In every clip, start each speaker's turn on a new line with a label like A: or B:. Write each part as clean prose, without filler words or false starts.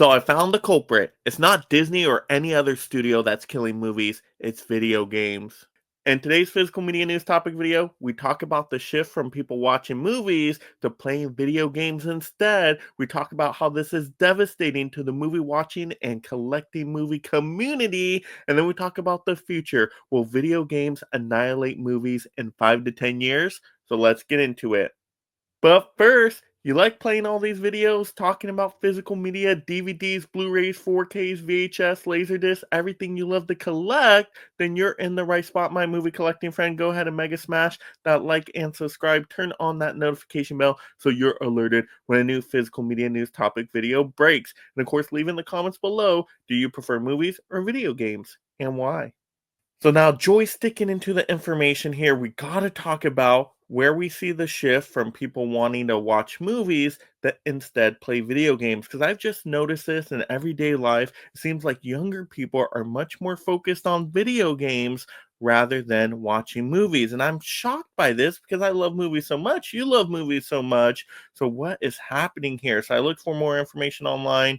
A: So I found the culprit. It's not Disney or any other studio that's killing movies, it's video games. In today's physical media news topic video, we talk about the shift from people watching movies to playing video games instead. We talk about how this is devastating to the movie watching and collecting movie community. And then we talk about the future. Will video games annihilate movies in 5 to 10 years? So let's get into it. But first, you like playing all these videos, talking about physical media, DVDs, Blu-rays, 4Ks, VHS, Laserdisc, everything you love to collect, then you're in the right spot, my movie collecting friend. Go ahead and mega smash that like and subscribe. Turn on that notification bell so you're alerted when a new physical media news topic video breaks. And of course, leave in the comments below, do you prefer movies or video games, and why? So now joysticking into the information here, we got to talk about where we see the shift from people wanting to watch movies that instead play video games. Because I've just noticed this in everyday life. It seems like younger people are much more focused on video games rather than watching movies. And I'm shocked by this because I love movies so much. You love movies so much. So what is happening here? So I looked for more information online.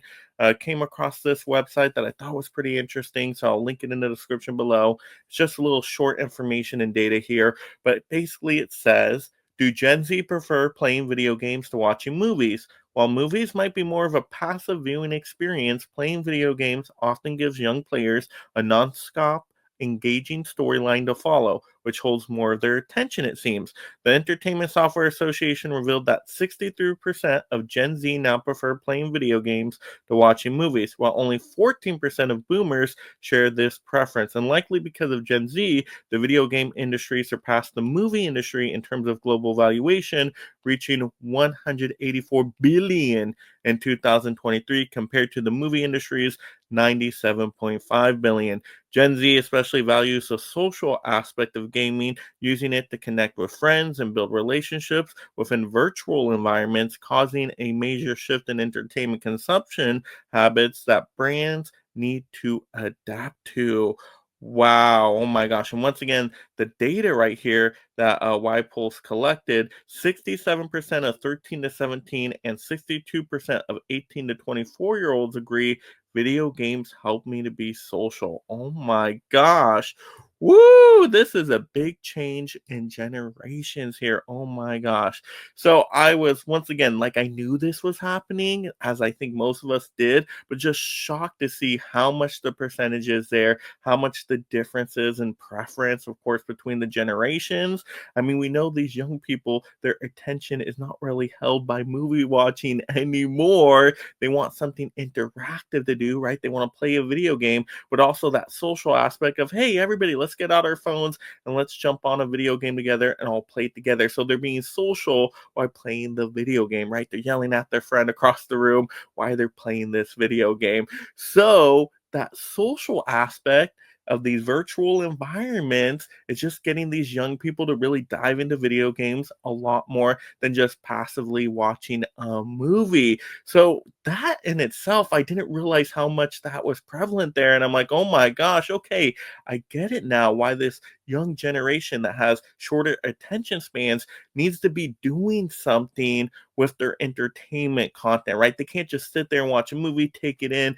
A: Came across this website that I thought was pretty interesting, so I'll link it in the description below. It's just a little short information and data here, but basically it says, do Gen Z prefer playing video games to watching movies? While movies might be more of a passive viewing experience, playing video games often gives young players a non-stop, engaging storyline to follow, which holds more of their attention, it seems. The Entertainment Software Association revealed that 63% of Gen Z now prefer playing video games to watching movies, while only 14% of boomers share this preference. And likely because of Gen Z, the video game industry surpassed the movie industry in terms of global valuation, reaching 184 billion in 2023 compared to the movie industry's 97.5 billion. Gen Z especially values the social aspect of gaming, using it to connect with friends and build relationships within virtual environments, causing a major shift in entertainment consumption habits that brands need to adapt to. Wow. Oh my gosh. And once again, the data right here that Y-Pulse collected, 67% of 13 to 17 and 62% of 18 to 24-year-olds agree video games help me to be social. Oh my gosh. Woo! This is a big change in generations here. Oh my gosh. So I was, once again, like, I knew this was happening, as I think most of us did, but just shocked to see how much the percentage is there, how much the differences in preference, of course, between the generations. I mean, we know these young people, their attention is not really held by movie watching anymore. They want something interactive to do, right? They want to play a video game, but also that social aspect of, hey, everybody, let's get out our phones and let's jump on a video game together and all play it together. So they're being social while playing the video game, right? They're yelling at their friend across the room why they're playing this video game. So that social aspect of these virtual environments is just getting these young people to really dive into video games a lot more than just passively watching a movie. So that in itself, I didn't realize how much that was prevalent there. And I'm like, oh my gosh, okay, I get it now why this young generation that has shorter attention spans needs to be doing something with their entertainment content, right? They can't just sit there and watch a movie, take it in,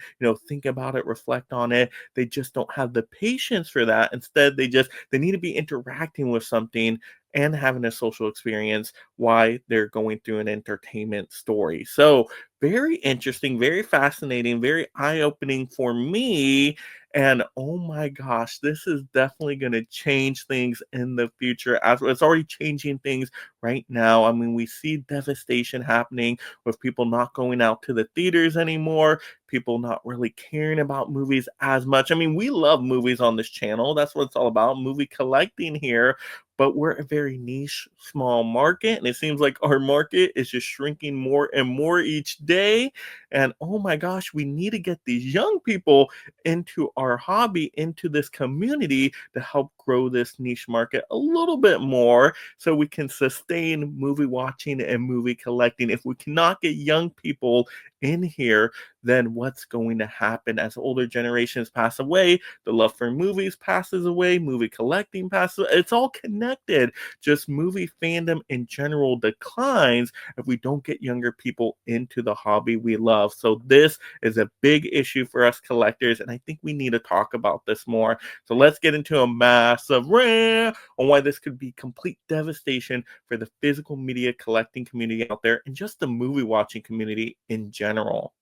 A: think about it, reflect on it. They just don't have the patience for that. Instead, they need to be interacting with something and having a social experience while they're going through an entertainment story. So very interesting, very fascinating, very eye-opening for me. And oh my gosh, this is definitely going to change things in the future. As it's already changing things right now. I mean, we see devastation happening with people not going out to the theaters anymore, people not really caring about movies as much. I mean, we love movies on this channel. That's what it's all about, movie collecting here. But we're a very niche, small market, and it seems like our market is just shrinking more and more each day. And oh my gosh, we need to get these young people into our hobby, into this community to help grow this niche market a little bit more so we can sustain movie watching and movie collecting. If we cannot get young people in here, then what's going to happen as older generations pass away? The love for movies passes away, movie collecting passes. It's all connected. Just movie fandom in general declines if we don't get younger people into the hobby we love. So this is a big issue for us collectors, and I think we need to talk about this more. So let's get into a massive rant on why this could be complete devastation for the physical media collecting community out there and just the movie watching community in general.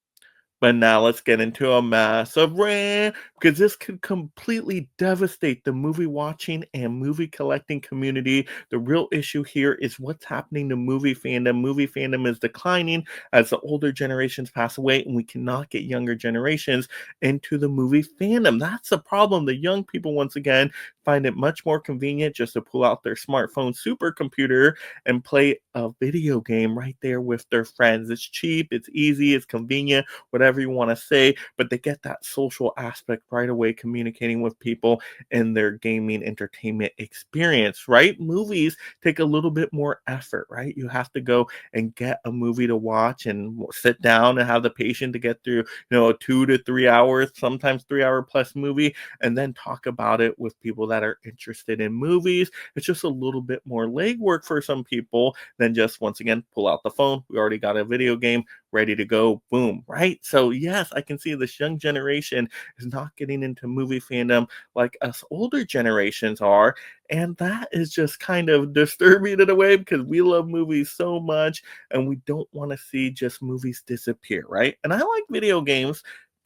A: But now let's get into a massive rant because this could completely devastate the movie watching and movie collecting community. The real issue here is what's happening to movie fandom. Movie fandom is declining as the older generations pass away, and we cannot get younger generations into the movie fandom. That's the problem. The young people, once again, find it much more convenient just to pull out their smartphone supercomputer and play a video game right there with their friends. It's cheap, it's easy, it's convenient, whatever you want to say, but they get that social aspect right away, communicating with people in their gaming entertainment experience, right? Movies take a little bit more effort, right? You have to go and get a movie to watch and sit down and have the patience to get through, a 2 to 3 hours, sometimes 3 hour plus movie, and then talk about it with people that are interested in movies. It's just a little bit more legwork for some people than just once again pull out the phone. We already got a video game ready to go, boom, right? So yes, I can see this young generation is not getting into movie fandom like us older generations are, and that is just kind of disturbing in a way because we love movies so much and we don't want to see just movies disappear, right? And I like video games.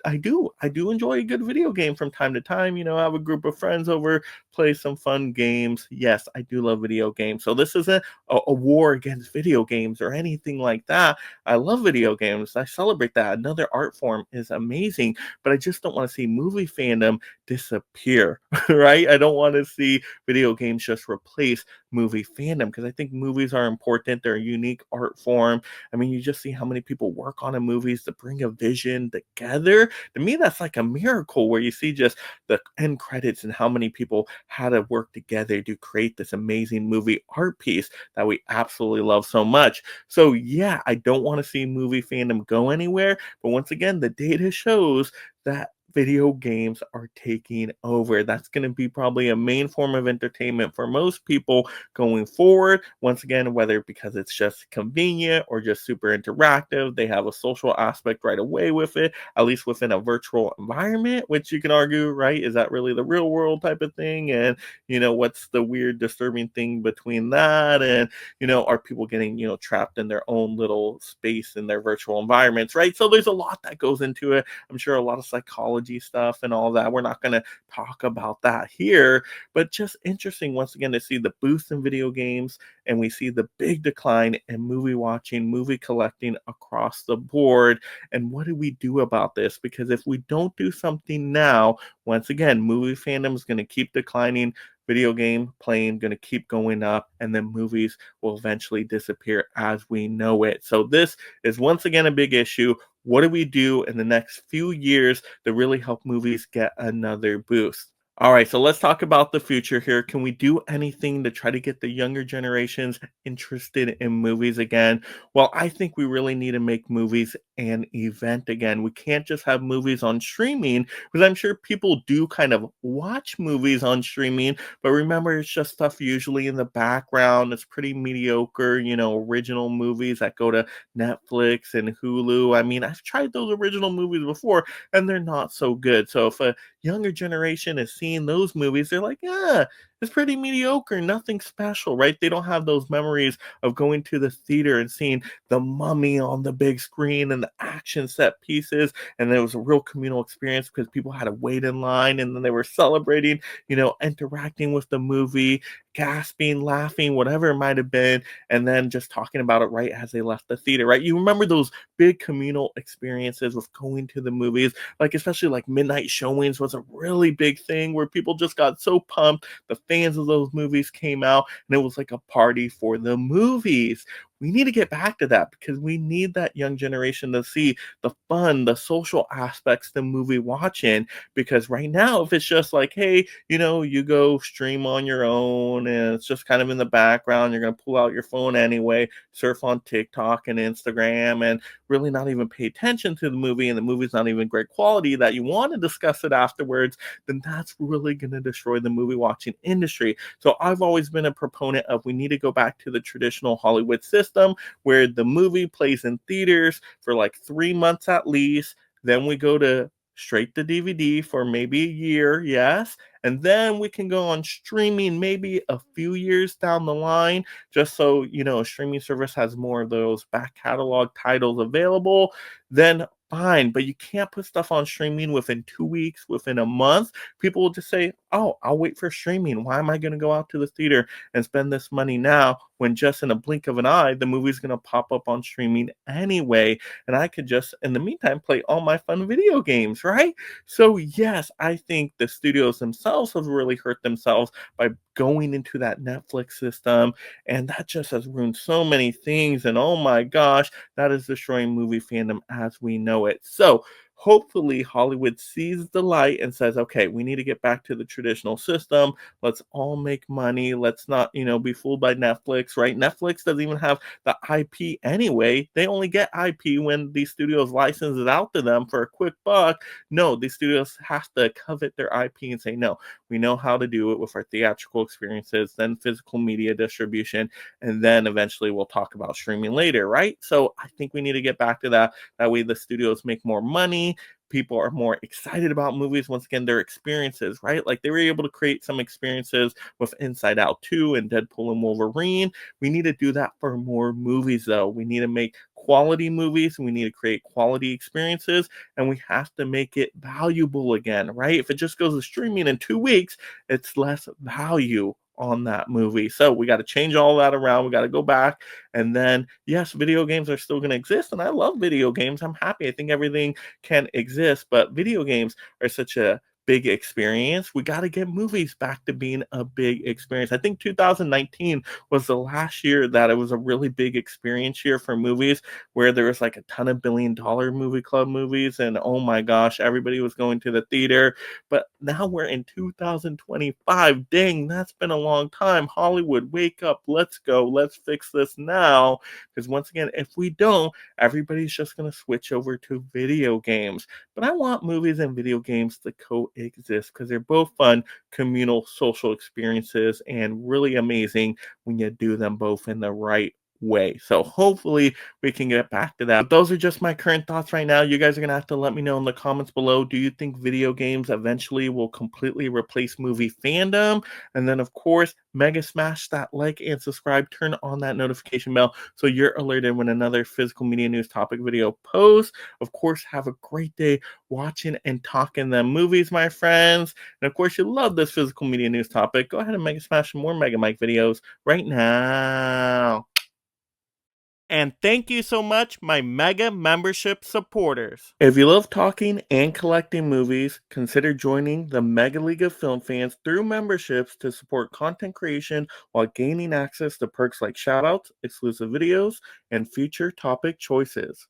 A: I do enjoy a good video game from time to time. I have a group of friends over, play some fun games. Yes, I do love video games. So this isn't a war against video games or anything like that. I love video games. I celebrate that. Another art form is amazing, but I just don't want to see movie fandom disappear, right? I don't want to see video games just replace movie fandom because I think movies are important. They're a unique art form. I mean, you just see how many people work on a movies to bring a vision together. To me, that's like a miracle where you see just the end credits and how many people had to work together to create this amazing movie art piece that we absolutely love so much. So yeah, I don't want to see movie fandom go anywhere, but once again, the data shows that video games are taking over. That's going to be probably a main form of entertainment for most people going forward. Once again, whether because it's just convenient or just super interactive, they have a social aspect right away with it, at least within a virtual environment, which you can argue, right? Is that really the real world type of thing? And, what's the weird, disturbing thing between that? And, are people getting, trapped in their own little space in their virtual environments, right? So there's a lot that goes into it. I'm sure a lot of psychology stuff and all that. We're not going to talk about that here, but just interesting once again to see the boost in video games and we see the big decline in movie watching, movie collecting across the board. And what do we do about this? Because if we don't do something now, once again, movie fandom is going to keep declining, video game playing going to keep going up, and then movies will eventually disappear as we know it. So this is once again a big issue. What do we do in the next few years to really help movies get another boost? All right, so let's talk about the future here. Can we do anything to try to get the younger generations interested in movies again? Well, I think we really need to make movies an event again. We can't just have movies on streaming because I'm sure people do kind of watch movies on streaming, but remember, it's just stuff usually in the background. It's pretty mediocre, original movies that go to Netflix and Hulu. I mean, I've tried those original movies before and they're not so good. So if a younger generation is seeing those movies, they're like, yeah, it's pretty mediocre, nothing special, right? They don't have those memories of going to the theater and seeing the mummy on the big screen and the action set pieces. And there was a real communal experience because people had to wait in line and then they were celebrating, interacting with the movie, gasping, laughing, whatever it might have been, and then just talking about it right as they left the theater, right? You remember those big communal experiences with going to the movies, like especially like midnight showings was a really big thing where people just got so pumped. The fans of those movies came out and it was like a party for the movies. We need to get back to that because we need that young generation to see the fun, the social aspects to movie watching. Because right now, if it's just like, hey, you go stream on your own and it's just kind of in the background, you're going to pull out your phone anyway, surf on TikTok and Instagram, and really not even pay attention to the movie, and the movie's not even great quality that you want to discuss it afterwards, then that's really going to destroy the movie watching industry. So I've always been a proponent of we need to go back to the traditional Hollywood system where the movie plays in theaters for like 3 months at least. Then we go to straight to DVD for maybe a year, yes. And then we can go on streaming maybe a few years down the line, just so, a streaming service has more of those back catalog titles available. Then fine, but you can't put stuff on streaming within 2 weeks, within a month. People will just say, oh, I'll wait for streaming. Why am I going to go out to the theater and spend this money now when just in a blink of an eye, the movie's going to pop up on streaming anyway? And I could just, in the meantime, play all my fun video games, right? So, yes, I think the studios themselves have really hurt themselves by going into that Netflix system. And that just has ruined so many things. And oh my gosh, that is destroying movie fandom as we know it. So, hopefully Hollywood sees the light and says, okay, we need to get back to the traditional system. Let's all make money. Let's not, be fooled by Netflix, right? Netflix doesn't even have the IP anyway. They only get IP when these studios license it out to them for a quick buck. No, these studios have to covet their IP and say, no, we know how to do it with our theatrical experiences, then physical media distribution, and then eventually we'll talk about streaming later, right? So I think we need to get back to that. That way the studios make more money. People are more excited about movies. Once again, their experiences, right? Like they were able to create some experiences with Inside Out 2 and Deadpool and Wolverine. We need to do that for more movies, though. We need to make quality movies. We need to create quality experiences, and we have to make it valuable again, right? If it just goes to streaming in 2 weeks, it's less value on that movie. So we got to change all that around. We got to go back. And then, yes, video games are still going to exist. And I love video games. I'm happy. I think everything can exist. But video games are such a big experience. We got to get movies back to being a big experience. I think 2019 was the last year that it was a really big experience year for movies where there was like a ton of $1 billion movie club movies. And oh my gosh, everybody was going to the theater. But now we're in 2025. Dang, that's been a long time. Hollywood, wake up. Let's go. Let's fix this now. Because once again, if we don't, everybody's just going to switch over to video games. But I want movies and video games to coexist because they're both fun, communal, social experiences and really amazing when you do them both in the right way. So hopefully we can get back to that. But those are just my current thoughts right now. You guys are going to have to let me know in the comments below. Do you think video games eventually will completely replace movie fandom? And then, of course, mega smash that like and subscribe. Turn on that notification bell so you're alerted when another physical media news topic video posts. Of course, have a great day watching and talking them movies, my friends. And of course, you love this physical media news topic. Go ahead and mega smash some more Mega Mike videos right now. And thank you so much, my Mega membership supporters. If you love talking and collecting movies, consider joining the Mega League of Film Fans through memberships to support content creation while gaining access to perks like shoutouts, exclusive videos, and future topic choices.